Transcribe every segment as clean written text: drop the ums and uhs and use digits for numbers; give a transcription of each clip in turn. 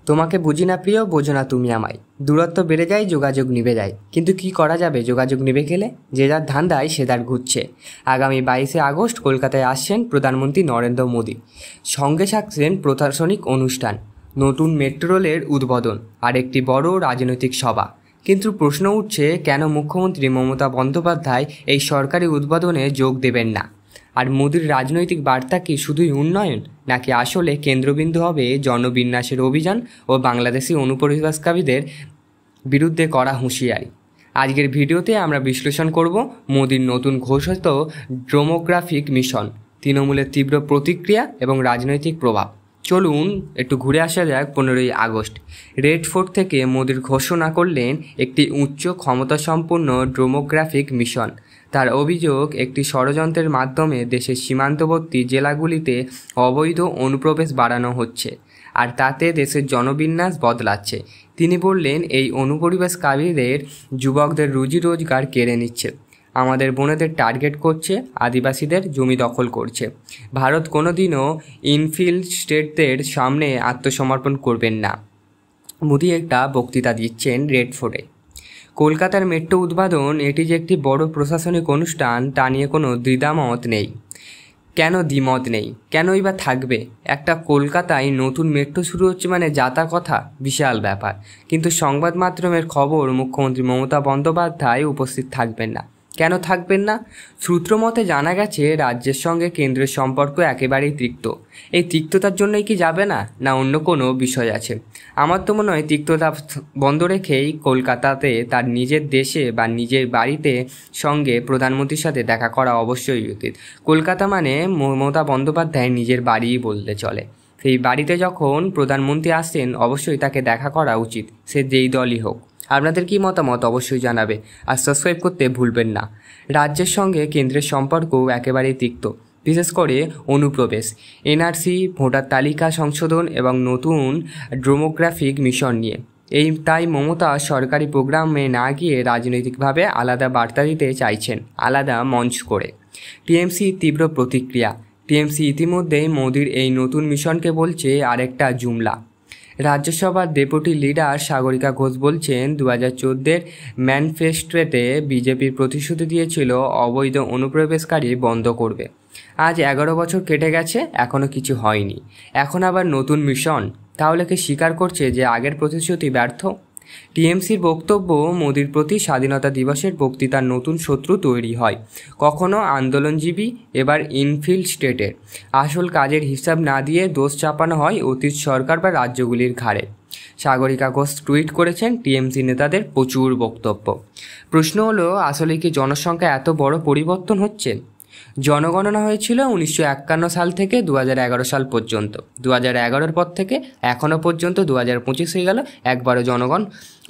তোমাকে বুঝি না প্রিয়, বোঝো না তুমি আমায়। দূরত্ব বেড়ে যায়, যোগাযোগ নিভে যায়, কিন্তু কি করা যাবে যোগাযোগ নিভে গেলে? যে যার ধান্দায় সে তার ঘুরছে। আগামী 22শে আগস্ট কলকাতায় আসছেন প্রধানমন্ত্রী নরেন্দ্র মোদী। সঙ্গে থাকছেন প্রশাসনিক অনুষ্ঠান, নতুন মেট্রো রেলের উদ্বোধন আর একটি বড় রাজনৈতিক সভা। কিন্তু প্রশ্ন উঠছে, কেন মুখ্যমন্ত্রী মমতা বন্দ্যোপাধ্যায় এই সরকারি উদ্বোধনে যোগ দেবেন না? আর মোদির রাজনৈতিক বার্তা কি শুধুই উন্নয়ন, নাকি আসলে কেন্দ্রবিন্দু হবে জনবিন্যাসের অভিযান ও বাংলাদেশি অনুপ্রবেশকারীদের বিরুদ্ধে করা হুঁশিয়ারি? আজকের ভিডিওতে আমরা বিশ্লেষণ করব মোদির নতুন ঘোষিত ডেমোগ্রাফিক মিশন, তৃণমূলের তীব্র প্রতিক্রিয়া এবং রাজনৈতিক প্রভাব। চলুন একটু ঘুরে আসা যাক 15ই আগস্ট। রেড ফোর্ট থেকে মোদির ঘোষণা করলেন একটি উচ্চ ক্ষমতাসম্পন্ন ডেমোগ্রাফিক মিশন। তার অভিযোগ, একটি ষড়যন্ত্রের মাধ্যমে দেশের সীমান্তবর্তী জেলাগুলিতে অবৈধ অনুপ্রবেশ বাড়ানো হচ্ছে, আর তাতে দেশের জনবিন্যাস বদলাচ্ছে। তিনি বললেন, এই অনুপ্রবেশকারীদের যুবকদের রুজি রোজগার কেড়ে নিচ্ছে, আমাদের বোনেদের টার্গেট করছে, আদিবাসীদের জমি দখল করছে। ভারত কোনোদিনও ইনফিল্ট্রেটদের সামনে আত্মসমর্পণ করবেন না। মোদি একটা বক্তৃতা দিচ্ছেন রেড ফোর্টে। কলকাতার মেট্রো উদ্বোধন, এটি যে একটি বড় প্রশাসনিক অনুষ্ঠান তা নিয়ে কোনো দ্বিধামত নেই। কেন দ্বিমত নেই? কেনই বা থাকবে? একটা কলকাতায় নতুন মেট্রো শুরু হচ্ছে মানে যাতা কথা, বিশাল ব্যাপার। কিন্তু সংবাদ মাধ্যমের খবর, মুখ্যমন্ত্রী মমতা বন্দ্যোপাধ্যায় উপস্থিত থাকবেন না। কেন থাকবেন না? সূত্রমতে জানা গেছে, রাজ্যের সঙ্গে কেন্দ্রের সম্পর্ক একেবারেই তিক্ত। এই তিক্ততার জন্যই কি যাবে না, না অন্য কোনো বিষয় আছে? আমার তো মনে হয় তিক্ততা বন্ধ রেখেই কলকাতাতে তার নিজের দেশে বা নিজের বাড়িতে সঙ্গে প্রধানমন্ত্রীর সাথে দেখা করা অবশ্যই উচিত। কলকাতা মানে মমতা বন্দ্যোপাধ্যায়ের নিজের বাড়িই বলতে চলে। সেই বাড়িতে যখন প্রধানমন্ত্রী আসছেন, অবশ্যই তাকে দেখা করা উচিত, সে যেই দলই হোক। আপনাদের কি মতামত অবশ্যই জানাবে, আর সাবস্ক্রাইব করতে ভুলবেন না। রাজ্যের সঙ্গে কেন্দ্রের সম্পর্কও একেবারেই তিক্ত, বিশেষ করে অনুপ্রবেশ, এনআরসি, ভোটার তালিকা সংশোধন এবং নতুন ডেমোগ্রাফিক মিশন নিয়ে। তাই মমতা সরকারি প্রোগ্রামে না গিয়ে রাজনৈতিকভাবে আলাদা বার্তা দিতে চাইছেন, আলাদা মঞ্চ করে। টিএমসি তীব্র প্রতিক্রিয়া। টিএমসি ইতিমধ্যেই মোদির এই নতুন মিশনকে বলছে আরেকটা জুমলা। রাজ্যসভার ডেপুটি লিডার সাগরিকা ঘোষ বলছেন, 2014-এর ম্যানিফেস্টোতে বিজেপির প্রতিশ্রুতি দিয়েছিল অবৈধ অনুপ্রবেশকারী বন্ধ করবে। আজ 11 বছর কেটে গেছে, এখনও কিছু হয়নি। এখন আবার নতুন মিশন? তাহলে কি স্বীকার করছে যে আগের প্রতিশ্রুতি ব্যর্থ? টিএমসির বক্তব্য, মোদির প্রতি স্বাধীনতা দিবসের বক্তৃতার নতুন শত্রু তৈরি হয়। কখনো আন্দোলনজীবী, এবার ইনফিল্ট্রেটের। আসল কাজের হিসাব না দিয়ে দোষ চাপানো হয় অতীত সরকার বা রাজ্যগুলির ঘাড়ে। সাগরিকা ঘোষ টুইট করেছেন, টিএমসি নেতাদের প্রচুর বক্তব্য। প্রশ্ন হলো, আসলে কি জনসংখ্যা এত বড় পরিবর্তন হচ্ছে? জনগণনা হয়েছিল 1951 সাল থেকে 2011 সাল পর্যন্ত। 2011-এর পর থেকে এখনও পর্যন্ত 2025 হয়ে গেল, একবারও জনগণ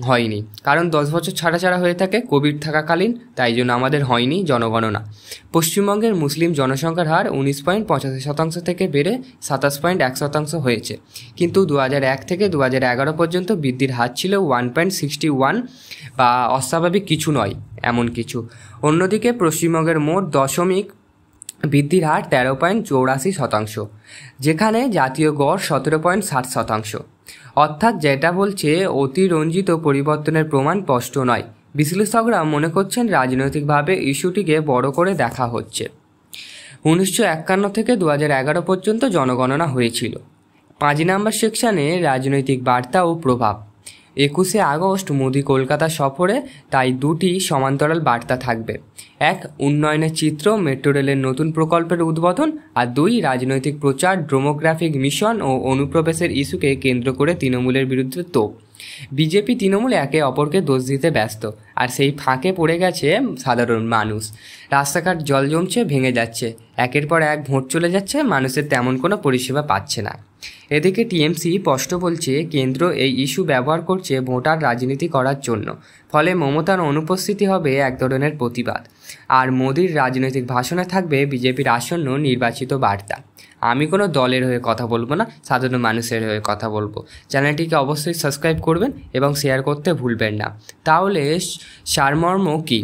হয়নি। কারণ 10 বছর ছাড়া ছাড়া হয়ে থাকে, কোভিড থাকাকালীন, তাই জন্য আমাদের হয়নি জনগণনা। পশ্চিমবঙ্গের মুসলিম জনসংখ্যার হার 19.85% থেকে বেড়ে 27.1% হয়েছে। কিন্তু 2001 থেকে 2011 পর্যন্ত বৃদ্ধির হার ছিল 1.61, বা অস্বাভাবিক কিছু নয় এমন কিছু। অন্যদিকে পশ্চিমবঙ্গের মোট দশমিক বৃদ্ধির হার 13.84%, যেখানে জাতীয় গড় 17.60%। অর্থাৎ যেটা বলছে, অতিরঞ্জিত পরিবর্তনের প্রমাণ স্পষ্ট নয়। বিশ্লেষকরা মনে করছেন রাজনৈতিকভাবে ইস্যুটিকে বড় করে দেখা হচ্ছে। 1951 থেকে 2011 পর্যন্ত জনগণনা হয়েছিল। 5 নম্বর সেকশনে রাজনৈতিক বার্তা ও প্রভাব। 21শে আগস্ট মোদি কলকাতা সফরে, তাই দুটি সমান্তরাল বার্তা থাকবে। 1, উন্নয়নের চিত্র, মেট্রো রেলের নতুন প্রকল্পের উদ্বোধন, আর 2, রাজনৈতিক প্রচার, ডেমোগ্রাফিক মিশন ও অনুপ্রবেশের ইস্যুকে কেন্দ্র করে তৃণমূলের বিরুদ্ধে তোপ। বিজেপি তৃণমূল একে অপরকে দোষ দিতে ব্যস্ত, আর সেই ফাঁকে পড়ে গেছে সাধারণ মানুষ। রাস্তাঘাট জল জমছে, ভেঙে যাচ্ছে, একের পর এক ভোট চলে যাচ্ছে, মানুষের তেমন কোনো পরিষেবা পাচ্ছে না। এদিকে টিএমসি স্পষ্ট বলছে, কেন্দ্র এই ইস্যু ব্যবহার করছে ভোটার রাজনীতি করার জন্য। ফলে মমতার অনুপস্থিতি হবে এক ধরনের প্রতিবাদ, আর মোদির রাজনৈতিক ভাষণে থাকবে বিজেপির আসন্ন নির্বাচিত বার্তা। আমি কোনো দলের হয়ে কথা বলবো না, সাধারণ মানুষের হয়ে কথা বলবো। চ্যানেলটিকে অবশ্যই সাবস্ক্রাইব করবেন এবং শেয়ার করতে ভুলবেন না। তাহলে সারমর্ম কী?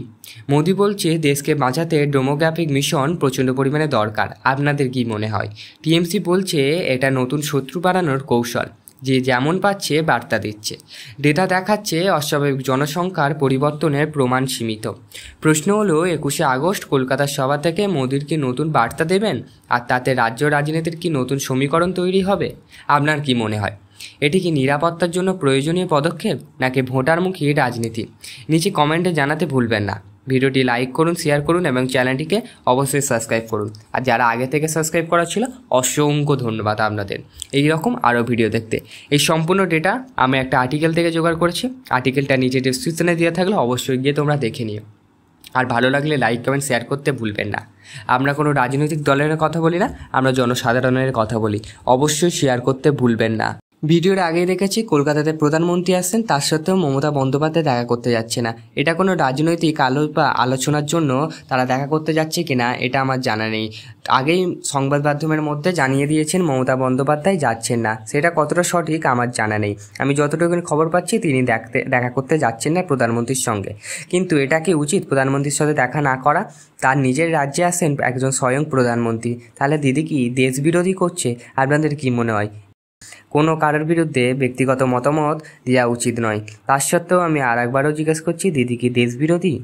মোদি বলছে, দেশকে বাঁচাতে ডেমোগ্রাফিক মিশন প্রচণ্ড পরিমাণে দরকার। আপনাদের কি মনে হয়? টিএমসি বলছে, এটা নতুন শত্রু বাড়ানোর কৌশল। যে যেমন পাচ্ছে বার্তা দিচ্ছে। ডেটা দেখাচ্ছে অস্বাভাবিক জনসংখ্যার পরিবর্তনের প্রমাণ সীমিত। প্রশ্ন হলো 21শে আগস্ট কলকাতার সভা থেকে মোদির কি নতুন বার্তা দেবেন, আর তাতে রাজ্য রাজনীতির কি নতুন সমীকরণ তৈরি হবে? আপনার কি মনে হয়, এটি কি নিরাপত্তার জন্য প্রয়োজনীয় পদক্ষেপ নাকি ভোটারমুখী রাজনীতি? নিচে কমেন্টে জানাতে ভুলবেন না। ভিডিওটি লাইক করুন, শেয়ার করুন এবং চ্যানেলটিকে অবশ্যই সাবস্ক্রাইব করুন। আর যারা আগে থেকে সাবস্ক্রাইব করা ছিল অসংখ্য ধন্যবাদ আপনাদের। এই রকম আরও ভিডিও দেখতে এই সম্পূর্ণ ডেটা আমি একটা আর্টিকেল থেকে জোগাড় করেছি। আর্টিকেলটা নিচে ডিসক্রিপশনে দেওয়া থাকলে অবশ্যই গিয়ে তোমরা দেখে নিও। আর ভালো লাগলে লাইক কমেন্ট শেয়ার করতে ভুলবেন না। আমরা কোনো রাজনৈতিক দলের কথা বলি না, আমরা জনসাধারণের কথা বলি। অবশ্যই শেয়ার করতে ভুলবেন না। ভিডিওর আগেই দেখেছি কলকাতাতে প্রধানমন্ত্রী আসছেন, তার সত্ত্বেও মমতা বন্দ্যোপাধ্যায় দেখা করতে যাচ্ছে না। এটা কোনো রাজনৈতিক আলোচনার জন্য তারা দেখা করতে যাচ্ছে কিনা এটা আমার জানা নেই। আগেই সংবাদ মাধ্যমের মধ্যে জানিয়ে দিয়েছেন মমতা বন্দ্যোপাধ্যায় যাচ্ছেন না। সেটা কতটা সঠিক আমার জানা নেই। আমি যতটুকু খবর পাচ্ছি তিনি দেখা করতে যাচ্ছেন না প্রধানমন্ত্রীর সঙ্গে। কিন্তু এটা কি উচিত প্রধানমন্ত্রীর সাথে দেখা না করা? তার নিজের রাজ্যে আসেন একজন স্বয়ং প্রধানমন্ত্রী, তাহলে দিদি কি দেশবিরোধী করছে? আপনাদের কি মনে হয়? কোনো কারোর বিরুদ্ধে ব্যক্তিগত মতামত দেওয়া উচিত নয়। তার সত্ত্বেও আমি আরেকবারও জিজ্ঞেস করছি, দিদি কি দেশবিরোধী?